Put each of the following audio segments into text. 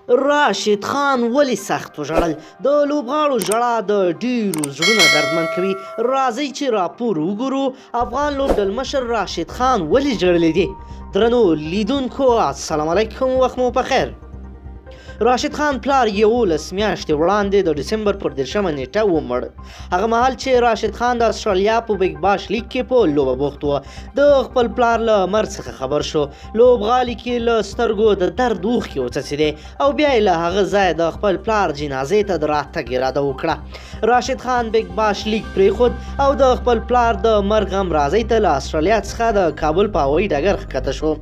راشد خان ولې سخت وژړل؟ د لوبغاړو ژړا د ډیرو زړونه دردمن کوي. راځئ چې راپور وګورو افغان لوبډلمشر راشد خان ولې ژړلی دی. درنو لیدونکو السلام علیکم، وخت مو پخیر. راشد خان پلار 11 میاشتې وړاندې د ډسمبر پر 10 نیټه ومړ. هغه مهال چې راشد خان د استرالیا په بیګ باش لیګ کې په لوبه بوخت و، د خپل پلار له مرګ څخه خبر شو. لوبغالي کې له سترګو د درد اوښکې وڅڅېدې او بیا یې له هغه ځایه د خپل پلار جنازې ته د راتګ اراده وکړه. راشد خان بیګ باش لیګ پرېښود او د خپل پلار د مرګ غم رازۍ ته له استرالیا څخه د کابل په هوایي ډګر ښکته شو.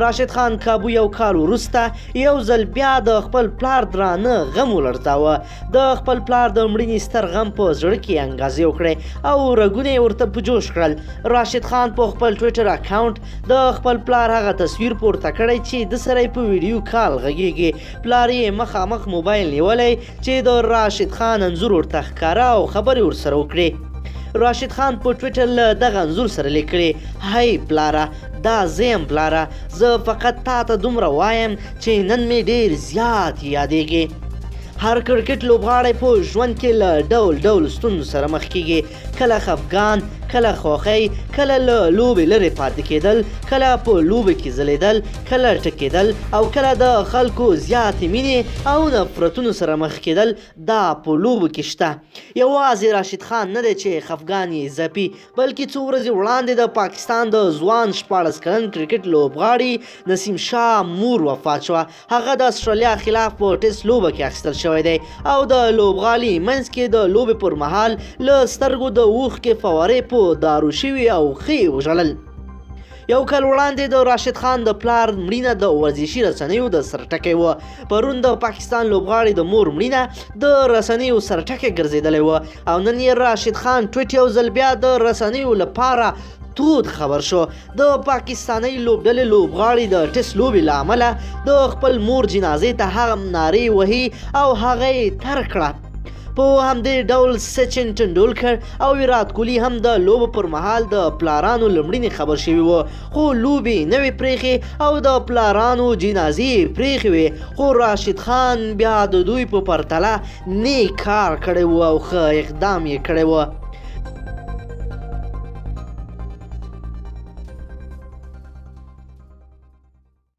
راشد خان کابو یو کال وروسته یو ځل بیا د خپل پلار درانه غم ولړزاوه. د خپل پلار د مړینې ستر غم په زړه کې انګازې وکړې او رګونه یې ورته په جوش کړل. راشد خان په خپل ټویټر اکاونټ د خپل پلار هغه تصویر پورته کړی چې د سره په ویډیو کال غږیږي. پلار یې مخامخ موبایل نیولی چې د راشد خان انځور ورته ښکاره او خبرې ورسره وکړي. راشد خان په ټویټر له دغه انځور سره لیکلي: هی پلاره، دا زه یم پلاره، زه فقط تا ته دومره وایم چې نن مې ډېر زیات یادېږي. هر کرکټ لوبغاړی په ژوند کې له ډول ډول ستونزو سره مخ کیږي، کله خفګان، کله خوښۍ، کله له لوبې لرې پاتې کېدل، کله په لوبې کې ځلیدل، کله ټکېدل او کله د خلکو زیاتې مینې او نفرتونو سره مخ کېدل. دا په لوبو کې شته. یوازې راشد خان نه دی چې خفګان یې ځپي، بلکې څو ورځې وړاندې د پاکستان د ځوان 14 کلن کرکټ لوبغاړي نسیم شاه مور وفات شوه. هغه د استرالیا خلاف په ټیسټ لوبه کې اخیستل شوی دی او د لوبغالي منځ کې د لوبې پر مهال له سترګو د اوښکې فوارې په دارو شوي او ښې وژړل. یو کال وړاندې د راشد خان د پلار مړینه د ورزشي رسنیو د سرټکی وه. پرون د پاکستان لوبغاړي د مور مړینه د رسنیو سرټکی ګرځېدلی وه او نن یې راشد خان ټویټ یو ځل بیا د رسنیو لپاره تود خبر شو. د پاکستاني لوبډلې لوبغاړي د ټیسټ لوبې له امله د خپل مور جنازې ته هغه نارې وهي او هغه یې تر کړه. په همدې ډول سچن ټنډولکر او ویرات کوهلي هم د لوبو پر مهال د پلارانو له مړینې خبر شوي وو، خو لوبې نه وې پرېښې او د پلارانو جنازې پرېښې وې. خو راشد خان بیا د دوی په پرتله نیک کار کړی و او ښه اقدام یې کړی و.